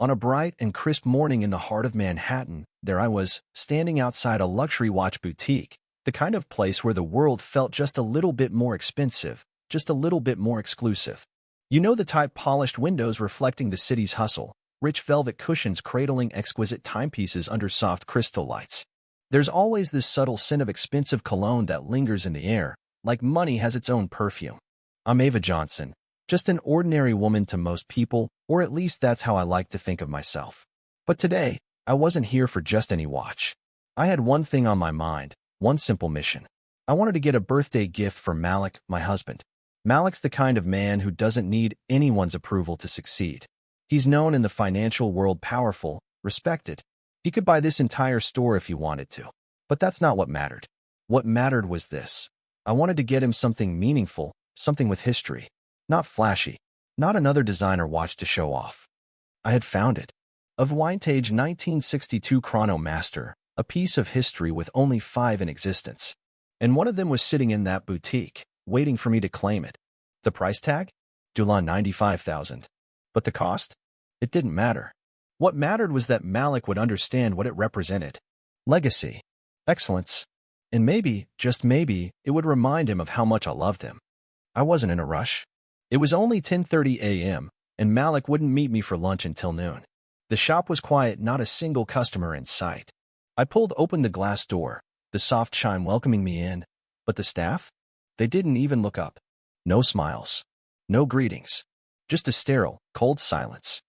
On a bright and crisp morning in the heart of Manhattan, there I was, standing outside a luxury watch boutique, the kind of place where the world felt just a little bit more expensive, just a little bit more exclusive. You know the type: polished windows reflecting the city's hustle, rich velvet cushions cradling exquisite timepieces under soft crystal lights. There's always this subtle scent of expensive cologne that lingers in the air, like money has its own perfume. I'm Ava Johnson, just an ordinary woman to most people, or at least that's how I like to think of myself. But today, I wasn't here for just any watch. I had one thing on my mind, one simple mission. I wanted to get a birthday gift for Malik, my husband. Malik's the kind of man who doesn't need anyone's approval to succeed. He's known in the financial world, powerful, respected. He could buy this entire store if he wanted to. But that's not what mattered. What mattered was this. I wanted to get him something meaningful, something with history. Not flashy, not another designer watch to show off. I had found it. A vintage 1962 Chronomaster, a piece of history with only 5 in existence. And one of them was sitting in that boutique, waiting for me to claim it. The price tag? $95,000. But the cost? It didn't matter. What mattered was that Malik would understand what it represented. Legacy. Excellence. And maybe, just maybe, it would remind him of how much I loved him. I wasn't in a rush. It was only 10:30 a.m., and Malik wouldn't meet me for lunch until noon. The shop was quiet, not a single customer in sight. I pulled open the glass door, the soft chime welcoming me in. But the staff? They didn't even look up. No smiles. No greetings. Just a sterile, cold silence.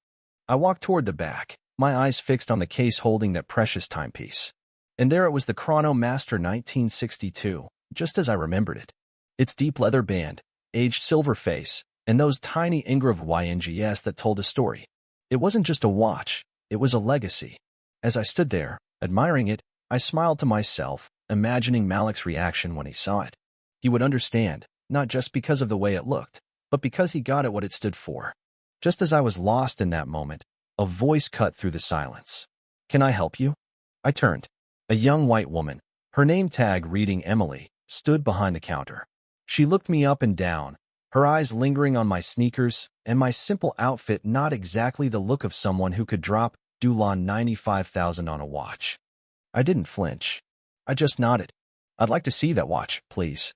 I walked toward the back, my eyes fixed on the case holding that precious timepiece. And there it was, the Chronomaster 1962, just as I remembered it. Its deep leather band, aged silver face, and those tiny engraved YNGs that told a story. It wasn't just a watch, it was a legacy. As I stood there, admiring it, I smiled to myself, imagining Malik's reaction when he saw it. He would understand, not just because of the way it looked, but because he got it what it stood for. Just as I was lost in that moment, a voice cut through the silence. "Can I help you?" I turned. A young white woman, her name tag reading Emily, stood behind the counter. She looked me up and down, her eyes lingering on my sneakers and my simple outfit, not exactly the look of someone who could drop $95,000 on a watch. I didn't flinch. I just nodded. "I'd like to see that watch, please."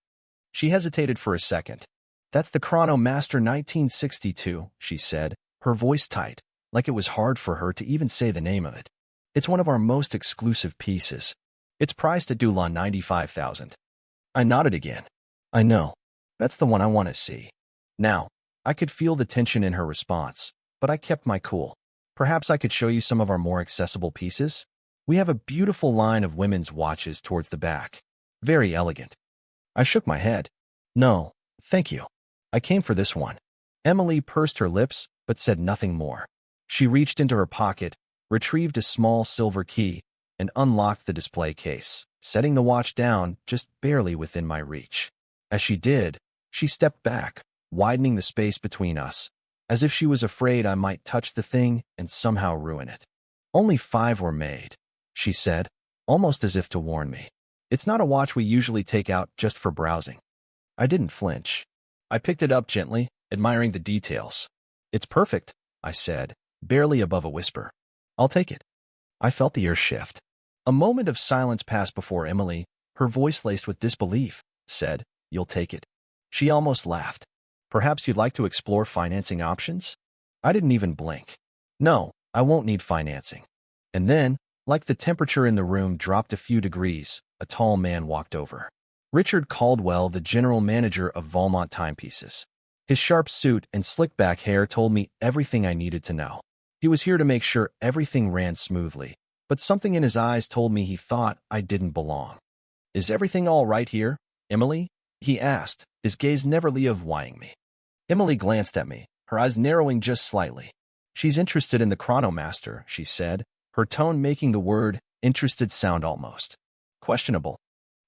She hesitated for a second. "That's the Chronomaster 1962, she said, her voice tight, like it was hard for her to even say the name of it. "It's one of our most exclusive pieces. It's priced at $95,000. I nodded again. "I know. That's the one I want to see." Now, I could feel the tension in her response, but I kept my cool. "Perhaps I could show you some of our more accessible pieces? We have a beautiful line of women's watches towards the back. Very elegant." I shook my head. "No, thank you. I came for this one." Emily pursed her lips, but said nothing more. She reached into her pocket, retrieved a small silver key, and unlocked the display case, setting the watch down just barely within my reach. As she did, she stepped back, widening the space between us, as if she was afraid I might touch the thing and somehow ruin it. "Only 5 were made," she said, almost as if to warn me. "It's not a watch we usually take out just for browsing." I didn't flinch. I picked it up gently, admiring the details. "It's perfect," I said, barely above a whisper. "I'll take it." I felt the ear shift. A moment of silence passed before Emily, her voice laced with disbelief, said, "You'll take it." She almost laughed. "Perhaps you'd like to explore financing options?" I didn't even blink. "No, I won't need financing." And then, like the temperature in the room dropped a few degrees, a tall man walked over. Richard Caldwell, the general manager of Valmont Timepieces. His sharp suit and slick-back hair told me everything I needed to know. He was here to make sure everything ran smoothly, but something in his eyes told me he thought I didn't belong. "Is everything all right here, Emily?" he asked, his gaze never leaving me. Emily glanced at me, her eyes narrowing just slightly. "She's interested in the Chronomaster," she said, her tone making the word interested sound almost questionable.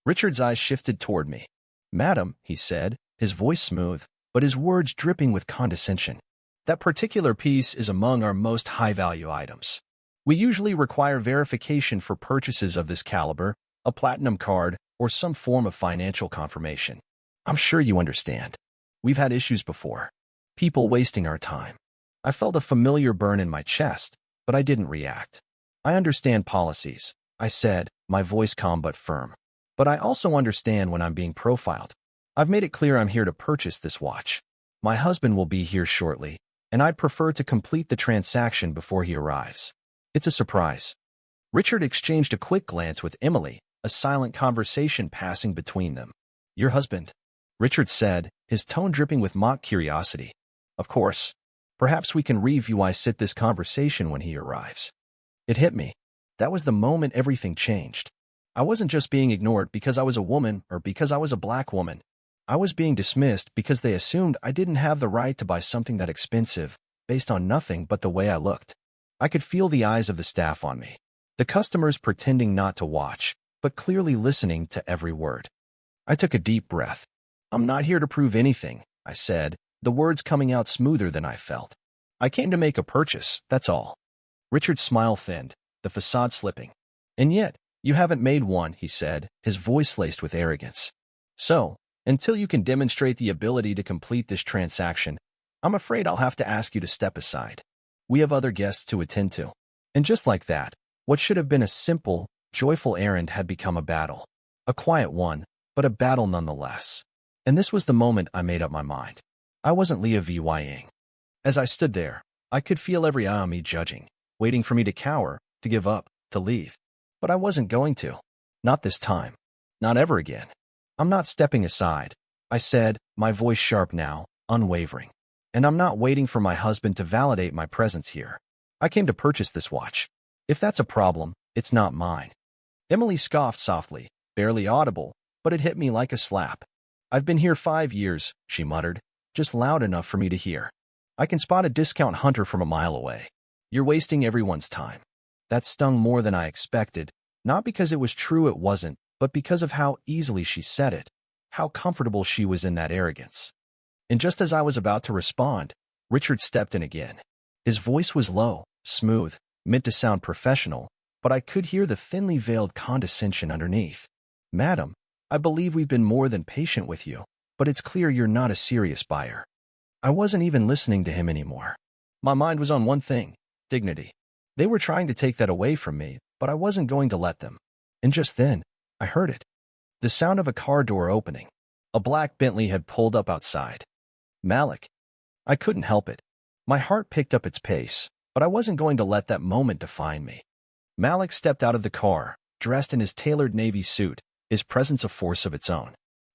Richard's eyes shifted toward me. "Madam," he said, his voice smooth, but his words dripping with condescension. "That particular piece is among our most high-value items. We usually require verification for purchases of this caliber, a platinum card, or some form of financial confirmation. I'm sure you understand. We've had issues before. People wasting our time." I felt a familiar burn in my chest, but I didn't react. I understand policies, I said, my voice calm but firm. But I also understand when I'm being profiled. I've made it clear I'm here to purchase this watch. My husband will be here shortly, and I'd prefer to complete the transaction before he arrives. It's a surprise. Richard exchanged a quick glance with Emily, a silent conversation passing between them. Your husband? Richard said, his tone dripping with mock curiosity. Of course. Perhaps we can revisit this conversation when he arrives. It hit me. That was the moment everything changed. I wasn't just being ignored because I was a woman or because I was a black woman. I was being dismissed because they assumed I didn't have the right to buy something that expensive, based on nothing but the way I looked. I could feel the eyes of the staff on me. The customers pretending not to watch, but clearly listening to every word. I took a deep breath. I'm not here to prove anything, I said, the words coming out smoother than I felt. I came to make a purchase, that's all. Richard's smile thinned, the facade slipping. And yet, you haven't made one, he said, his voice laced with arrogance. So, until you can demonstrate the ability to complete this transaction, I'm afraid I'll have to ask you to step aside. We have other guests to attend to. And just like that, what should have been a simple, joyful errand had become a battle. A quiet one, but a battle nonetheless. And this was the moment I made up my mind. I wasn't Leah Vying. As I stood there, I could feel every eye on me judging, waiting for me to cower, to give up, to leave. But I wasn't going to. Not this time. Not ever again. I'm not stepping aside, I said, my voice sharp now, unwavering. And I'm not waiting for my husband to validate my presence here. I came to purchase this watch. If that's a problem, it's not mine. Emily scoffed softly, barely audible, but it hit me like a slap. I've been here 5 years, she muttered, just loud enough for me to hear. I can spot a discount hunter from a mile away. You're wasting everyone's time. That stung more than I expected, not because it was true it wasn't, but because of how easily she said it, how comfortable she was in that arrogance. And just as I was about to respond, Richard stepped in again. His voice was low, smooth, meant to sound professional, but I could hear the thinly veiled condescension underneath. Madam, I believe we've been more than patient with you, but it's clear you're not a serious buyer. I wasn't even listening to him anymore. My mind was on one thing, dignity. They were trying to take that away from me, but I wasn't going to let them. And just then, I heard it. The sound of a car door opening. A black Bentley had pulled up outside. Malik. I couldn't help it. My heart picked up its pace, but I wasn't going to let that moment define me. Malik stepped out of the car, dressed in his tailored navy suit, his presence a force of its own.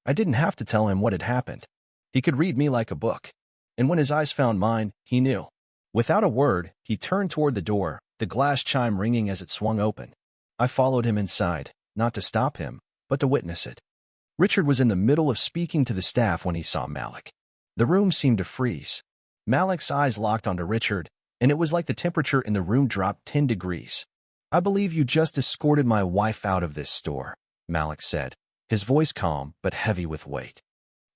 I didn't have to tell him what had happened. He could read me like a book. And when his eyes found mine, he knew. Without a word, he turned toward the door, the glass chime ringing as it swung open. I followed him inside, not to stop him, but to witness it. Richard was in the middle of speaking to the staff when he saw Malik. The room seemed to freeze. Malik's eyes locked onto Richard, and it was like the temperature in the room dropped 10 degrees. I believe you just escorted my wife out of this store, Malik said, his voice calm but heavy with weight.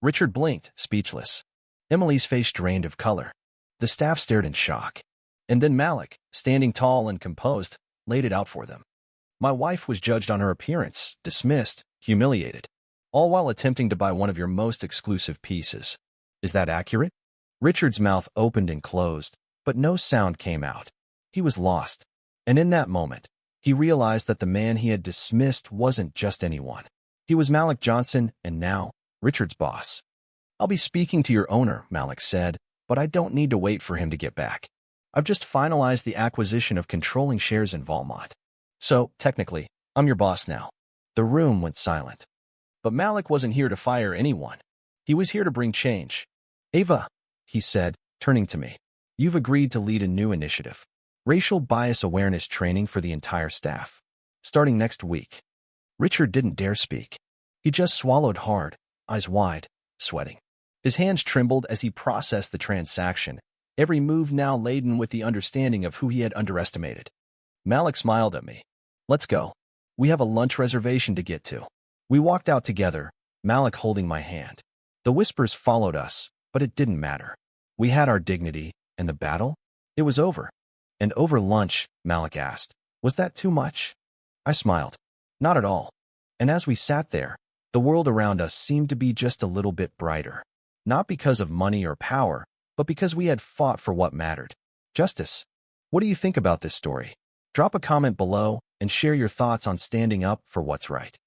Richard blinked, speechless. Emily's face drained of color. The staff stared in shock. And then Malik, standing tall and composed, laid it out for them. My wife was judged on her appearance, dismissed, humiliated, all while attempting to buy one of your most exclusive pieces. Is that accurate? Richard's mouth opened and closed, but no sound came out. He was lost. And in that moment, he realized that the man he had dismissed wasn't just anyone. He was Malik Johnson, and now, Richard's boss. I'll be speaking to your owner, Malik said, but I don't need to wait for him to get back. I've just finalized the acquisition of controlling shares in Valmont. So, technically, I'm your boss now. The room went silent. But Malik wasn't here to fire anyone. He was here to bring change. Ava, he said, turning to me, you've agreed to lead a new initiative. Racial bias awareness training for the entire staff. Starting next week. Richard didn't dare speak. He just swallowed hard, eyes wide, sweating. His hands trembled as he processed the transaction, every move now laden with the understanding of who he had underestimated. Malik smiled at me. Let's go. We have a lunch reservation to get to. We walked out together, Malik holding my hand. The whispers followed us, but it didn't matter. We had our dignity, and the battle? It was over. And over lunch, Malik asked, was that too much? I smiled. Not at all. And as we sat there, the world around us seemed to be just a little bit brighter. Not because of money or power, but because we had fought for what mattered. Justice. What do you think about this story? Drop a comment below and share your thoughts on standing up for what's right.